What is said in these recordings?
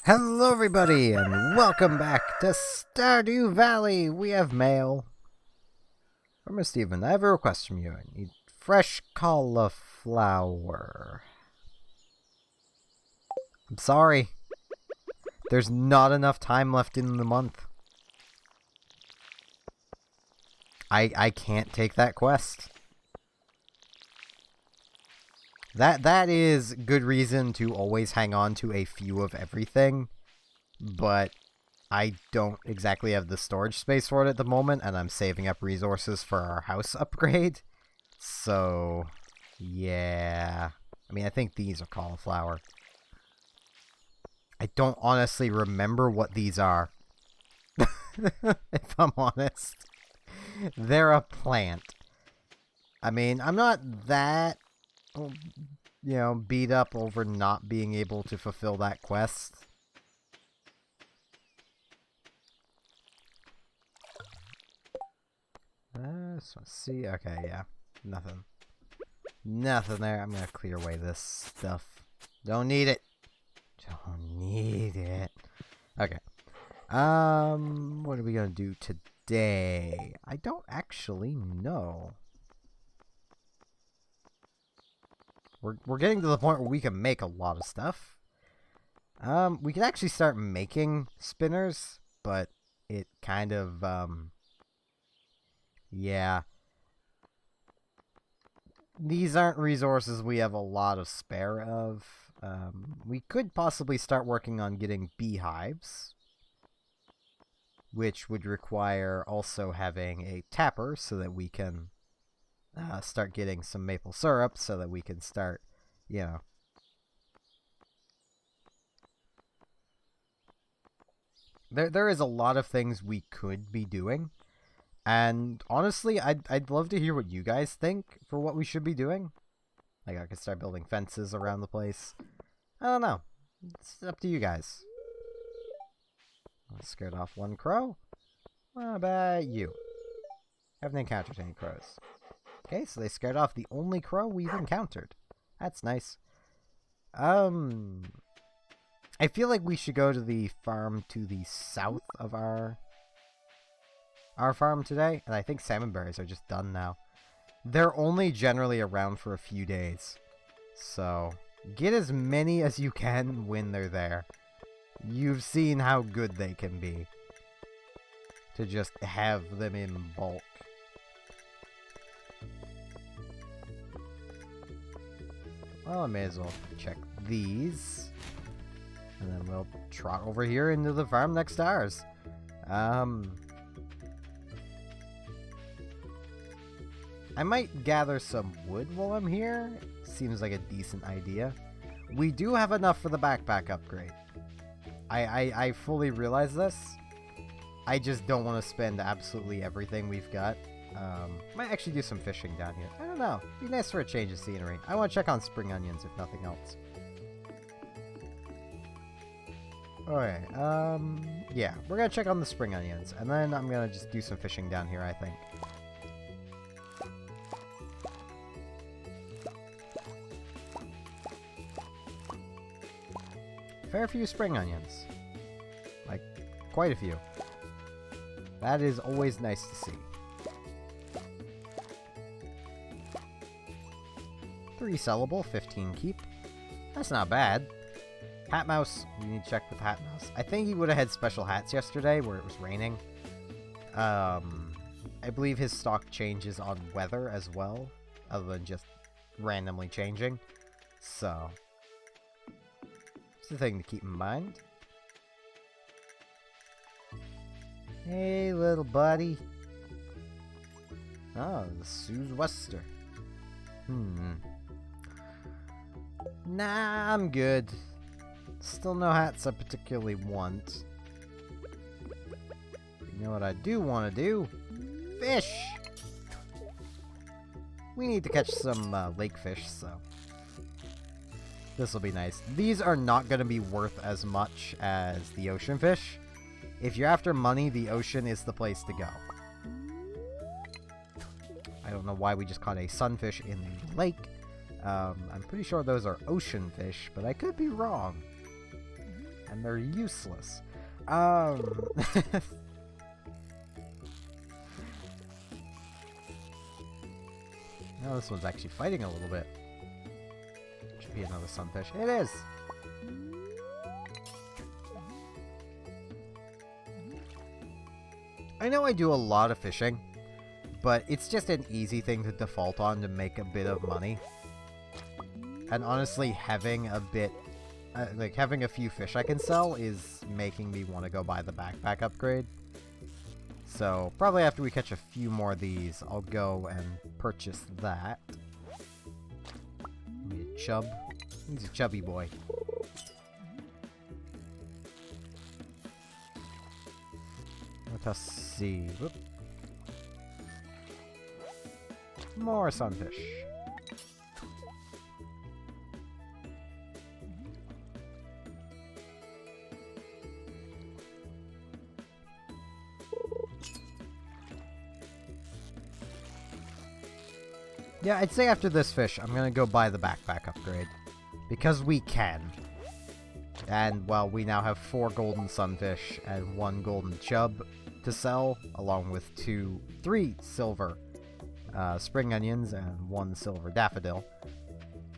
Hello everybody, and welcome back to Stardew Valley! We have mail. From Steven, I have a request from you. I need fresh cauliflower. I'm sorry. There's not enough time left in the month. I can't take that quest. That is good reason to always hang on to a few of everything, but I don't exactly have the storage space for it at the moment, and I'm saving up resources for our house upgrade. So, yeah. I mean, I think these are cauliflower. I don't honestly remember what these are, if I'm honest. They're a plant. I mean, I'm not that, beat up over not being able to fulfill that quest. Let's see. Okay, yeah. Nothing. Nothing there. I'm gonna clear away this stuff. Don't need it. Don't need it. Okay. What are we gonna do today? I don't actually know. We're getting to the point where we can make a lot of stuff. We can actually start making spinners, but it kind of, yeah. These aren't resources we have a lot of spare of. We could possibly start working on getting beehives, which would require also having a tapper so that we can start getting some maple syrup so that we can start, There is a lot of things we could be doing. And honestly, I'd love to hear what you guys think for what we should be doing. Like, I could start building fences around the place. I don't know. It's up to you guys. I scared off one crow. What about you? Haven't encountered any crows. Okay, so they scared off the only crow we've encountered. That's nice. I feel like we should go to the farm to the south of our farm today, and I think salmon berries are just done now. They're only generally around for a few days, so get as many as you can when they're there. You've seen how good they can be to just have them in bulk. Well, I may as well check these. And then we'll trot over here into the farm next to ours. I might gather some wood while I'm here. Seems like a decent idea. We do have enough for the backpack upgrade. I fully realize this. I just don't want to spend absolutely everything we've got. Might actually do some fishing down here. I don't know. Be nice for a change of scenery. I want to check on spring onions, if nothing else. Alright, yeah. We're gonna check on the spring onions, and then I'm gonna just do some fishing down here, I think. Fair few spring onions. Like, quite a few. That is always nice to see. 3 sellable, 15 keep. That's not bad. Hat Mouse, we need to check with Hat Mouse. I think he would have had special hats yesterday where it was raining. I believe his stock changes on weather as well, other than just randomly changing. So, it's a thing to keep in mind. Hey, little buddy. Oh, the Sue's Wester. Nah, I'm good. Still no hats I particularly want. You know what I do want to do? Fish! We need to catch some lake fish, so this will be nice. These are not going to be worth as much as the ocean fish. If you're after money, the ocean is the place to go. I don't know why we just caught a sunfish in the lake. I'm pretty sure those are ocean fish, but I could be wrong. and they're useless. Now this one's actually fighting a little bit. Should be another sunfish. It is! I know I do a lot of fishing, but it's just an easy thing to default on to make a bit of money. And honestly, having a bit, having a few fish I can sell is making me want to go buy the backpack upgrade. So, probably after we catch a few more of these, I'll go and purchase that. Give me a chub. He's a chubby boy. Let us see. Whoop. More sunfish. Yeah, I'd say after this fish, I'm gonna go buy the backpack upgrade. Because we can. And, well, we now have 4 golden sunfish and 1 golden chub to sell, along with 3 silver spring onions and 1 silver daffodil.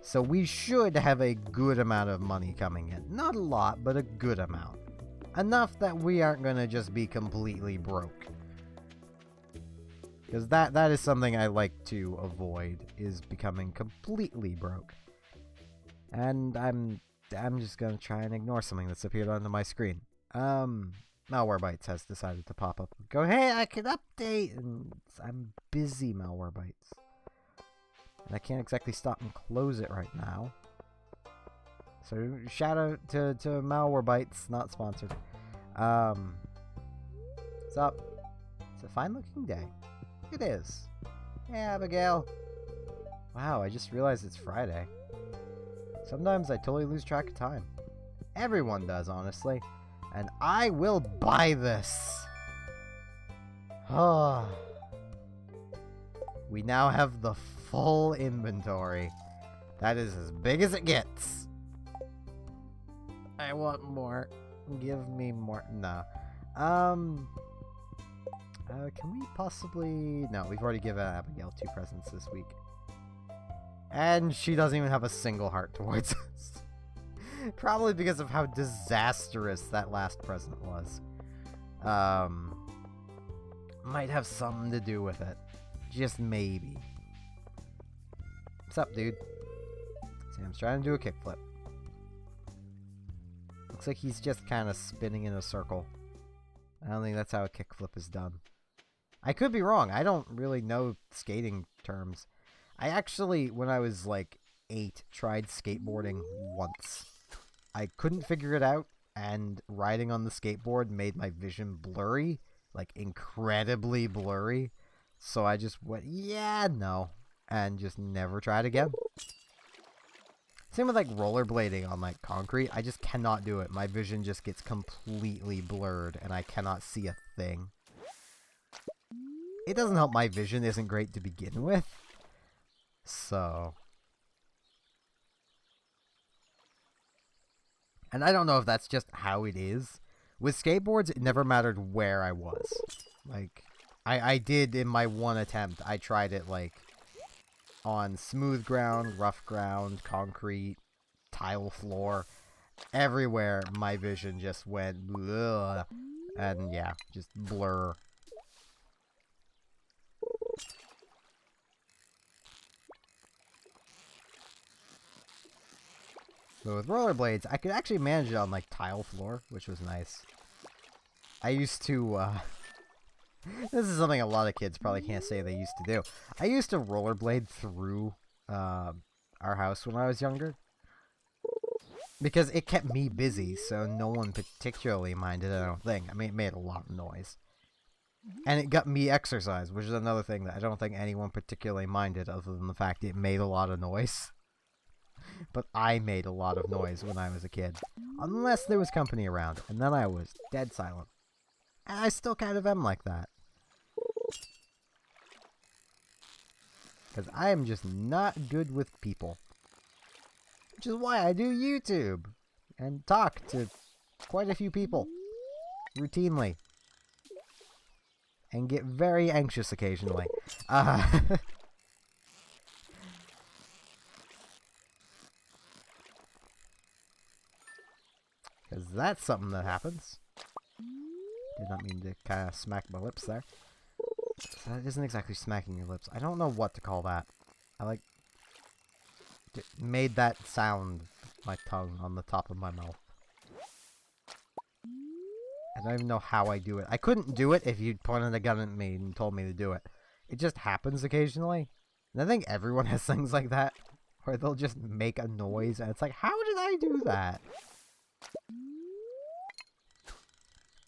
So we should have a good amount of money coming in. Not a lot, but a good amount. Enough that we aren't gonna just be completely broke. Because that is something I like to avoid, is becoming completely broke. And I'm just gonna try and ignore something that's appeared onto my screen. Malwarebytes has decided to pop up and go, hey, I can update! And I'm busy, Malwarebytes. And I can't exactly stop and close it right now. So, shout out to Malwarebytes, not sponsored. What's up? It's a fine looking day. It is. Yeah, Abigail. Wow, I just realized it's Friday. Sometimes I totally lose track of time. Everyone does, honestly. And I will buy this. Oh. We now have the full inventory. That is as big as it gets. I want more. Give me more. No. Can we possibly... No, we've already given Abigail 2 presents this week. And she doesn't even have a single heart towards us. Probably because of how disastrous that last present was. Might have something to do with it. Just maybe. What's up, dude? Sam's trying to do a kickflip. Looks like he's just kind of spinning in a circle. I don't think that's how a kickflip is done. I could be wrong. I don't really know skating terms. I actually, when I was like 8, tried skateboarding once. I couldn't figure it out, and riding on the skateboard made my vision blurry, like incredibly blurry. So I just went, yeah, no, and just never tried again. Same with like rollerblading on like concrete. I just cannot do it. My vision just gets completely blurred, and I cannot see a thing. It doesn't help my vision isn't great to begin with. So... And I don't know if that's just how it is. With skateboards, it never mattered where I was. Like, I did in my one attempt, I tried it, like, on smooth ground, rough ground, concrete, tile floor. Everywhere, my vision just went bleh, and yeah, just blur. But with rollerblades, I could actually manage it on, like, tile floor, which was nice. I used to, this is something a lot of kids probably can't say they used to do. I used to rollerblade through, our house when I was younger. Because it kept me busy, so no one particularly minded, I don't think. I mean, it made a lot of noise. And it got me exercise, which is another thing that I don't think anyone particularly minded, other than the fact it made a lot of noise. But I made a lot of noise when I was a kid. Unless there was company around, and then I was dead silent. And I still kind of am like that. Because I am just not good with people. Which is why I do YouTube. And talk to quite a few people. Routinely. And get very anxious occasionally. Because that's something that happens. Did not mean to kind of smack my lips there. That isn't exactly smacking your lips. I don't know what to call that. I like... made that sound with my tongue on the top of my mouth. I don't even know how I do it. I couldn't do it if you'd pointed a gun at me and told me to do it. It just happens occasionally. And I think everyone has things like that. Where they'll just make a noise and it's like, how did I do that?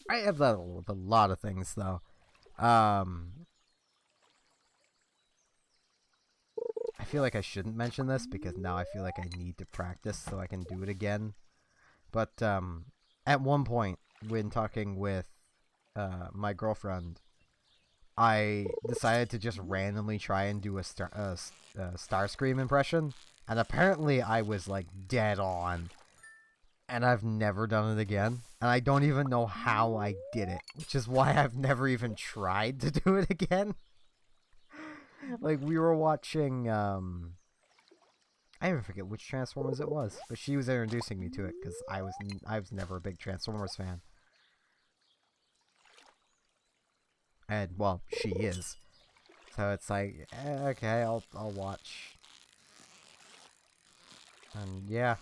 I have that with a lot of things though. I feel like I shouldn't mention this because now I feel like I need to practice so I can do it again. But at one point, when talking with my girlfriend, I decided to just randomly try and do a Starscream impression, and apparently I was like dead on, and I've never done it again, and I don't even know how I did it, which is why I've never even tried to do it again. Like, we were watching, I even forget which Transformers it was, but she was introducing me to it, because I was never a big Transformers fan. And, well, she is. So it's like, okay, I'll watch. And, yeah.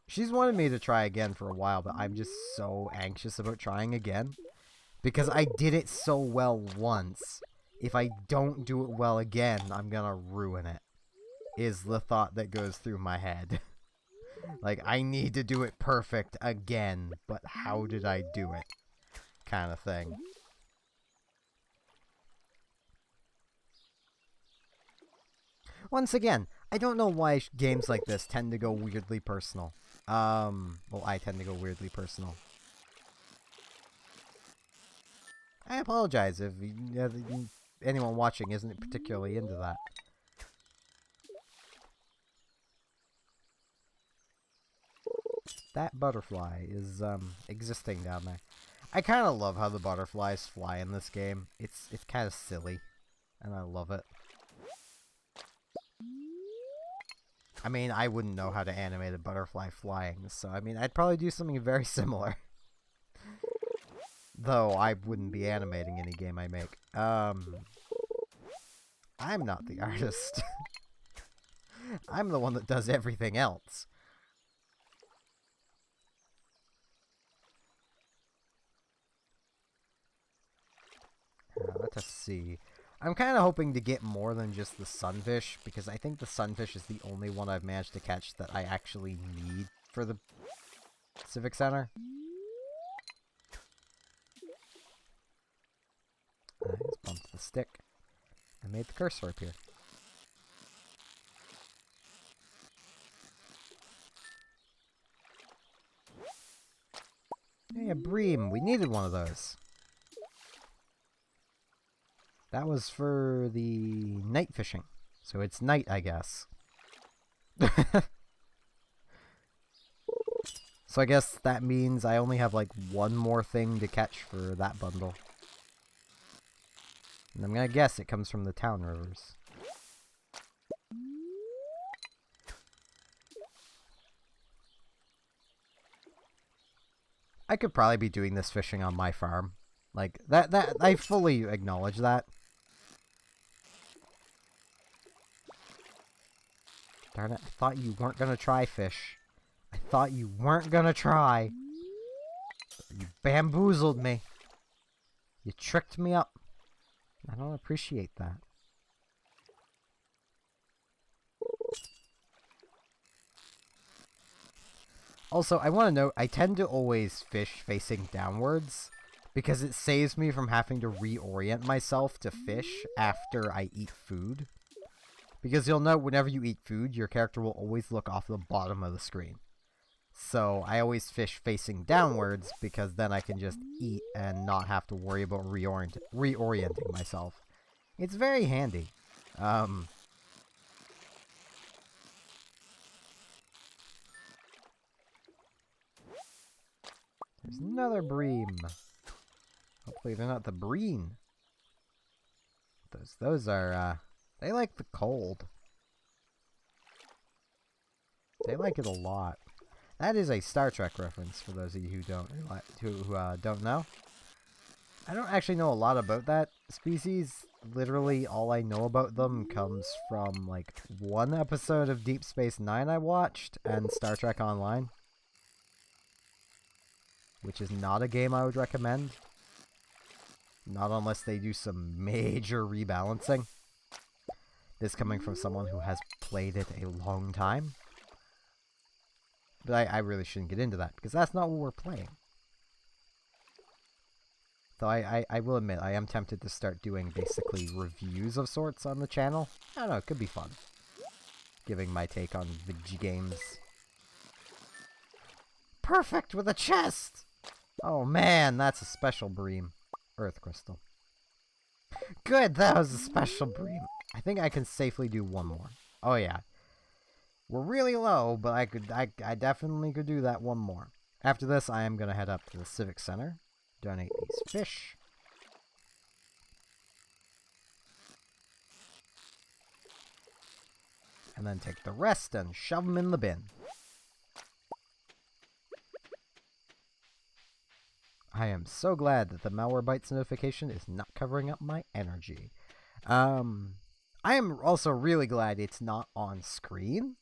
She's wanted me to try again for a while, but I'm just so anxious about trying again. Because I did it so well once. If I don't do it well again, I'm gonna ruin it. Is the thought that goes through my head. Like, I need to do it perfect again, but how did I do it? Kind of thing. Once again, I don't know why games like this tend to go weirdly personal. Well, I tend to go weirdly personal. I apologize if anyone watching isn't particularly into that. That butterfly is existing down there. I kind of love how the butterflies fly in this game. It's kind of silly, and I love it. I mean, I wouldn't know how to animate a butterfly flying, so I mean, I'd probably do something very similar. Though I wouldn't be animating any game I make. I'm not the artist. I'm the one that does everything else. Let us see. I'm kind of hoping to get more than just the sunfish, because I think the sunfish is the only one I've managed to catch that I actually need for the civic center. I just bumped the stick and made the cursor appear. Hey, a bream. We needed one of those. That was for the night fishing. So it's night, I guess. So I guess that means I only have like one more thing to catch for that bundle. And I'm gonna guess it comes from the town rivers. I could probably be doing this fishing on my farm. Like, that I fully acknowledge that. Darn it, I thought you weren't gonna try, fish. I thought you weren't gonna try. You bamboozled me. You tricked me up. I don't appreciate that. Also, I want to note, I tend to always fish facing downwards, because it saves me from having to reorient myself to fish after I eat food. Because you'll note, whenever you eat food, your character will always look off the bottom of the screen. So, I always fish facing downwards, because then I can just eat and not have to worry about reorienting myself. It's very handy. There's another bream. Hopefully they're not the breen. Those are, they like the cold. They like it a lot. That is a Star Trek reference for those of you who don't know. I don't actually know a lot about that species. Literally, all I know about them comes from, like, one episode of Deep Space Nine I watched, and Star Trek Online. Which is not a game I would recommend. Not unless they do some major rebalancing. This coming from someone who has played it a long time. But I really shouldn't get into that, because that's not what we're playing. Though I will admit, I am tempted to start doing basically reviews of sorts on the channel. I don't know, it could be fun. Giving my take on video games. Perfect with a chest! Oh man, that's a special bream. Earth crystal. Good, that was a special bream. I think I can safely do one more. Oh yeah. We're really low, but I definitely could do that one more. After this, I am going to head up to the Civic Center. Donate these fish. And then take the rest and shove them in the bin. I am so glad that the Malwarebytes notification is not covering up my energy. I am also really glad it's not on screen.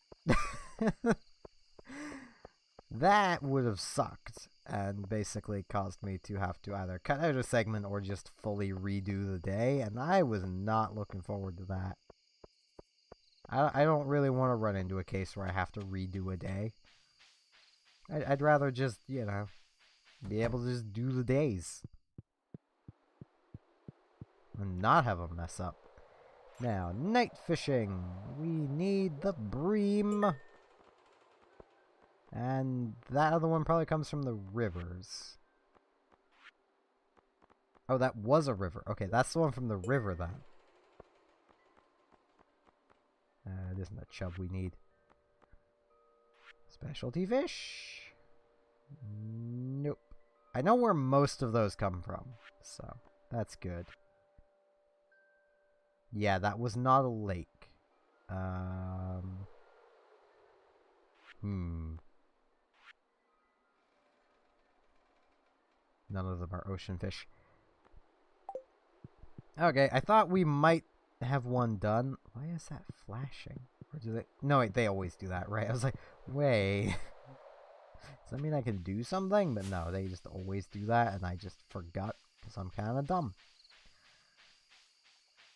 That would have sucked and basically caused me to have to either cut out a segment or just fully redo the day, and I was not looking forward to that. I don't really want to run into a case where I have to redo a day. I'd rather just, you know, be able to just do the days. And not have them mess up. Now, night fishing. We need the bream. And that other one probably comes from the rivers. Oh, that was a river. Okay, that's the one from the river then. It isn't a chub we need. Specialty fish? Nope. I know where most of those come from, so that's good. Yeah, that was not a lake. None of them are ocean fish. Okay, I thought we might have one done. Why is that flashing? Or do they... No, wait, they always do that, right? I was like, wait. Does that mean I can do something? But no, they just always do that, and I just forgot because I'm kind of dumb.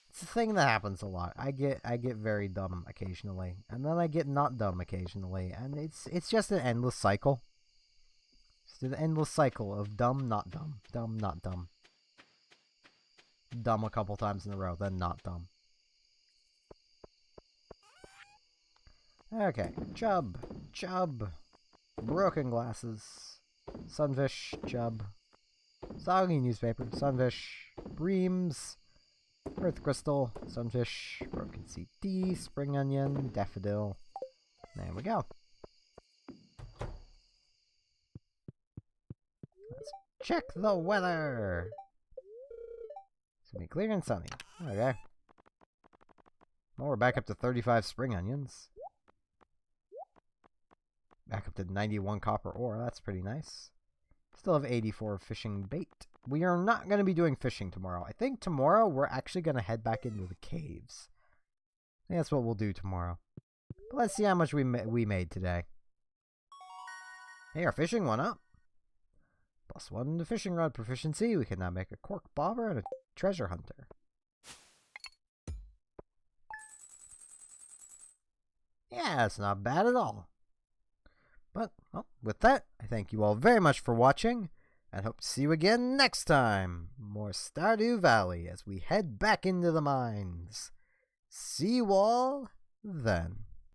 It's a thing that happens a lot. I get very dumb occasionally, and then I get not dumb occasionally, and it's just an endless cycle. It's an endless cycle of dumb, not dumb, dumb, not dumb. Dumb a couple times in a row, then not dumb. Okay, chub, chub, broken glasses, sunfish, chub, soggy newspaper, sunfish, breams, earth crystal, sunfish, broken CD, spring onion, daffodil. There we go. Let's check the weather. It's gonna be clear and sunny. Okay. Well, we're back up to 35 spring onions. Back up to 91 copper ore. That's pretty nice. Still have 84 fishing bait. We are not going to be doing fishing tomorrow. I think tomorrow we're actually going to head back into the caves. I think that's what we'll do tomorrow. But let's see how much we made today. Hey, our fishing went up. +1 to fishing rod proficiency. We can now make a cork bobber and a treasure hunter. Yeah, it's not bad at all. But, well, with that, I thank you all very much for watching, and hope to see you again next time. More Stardew Valley as we head back into the mines. See you all then.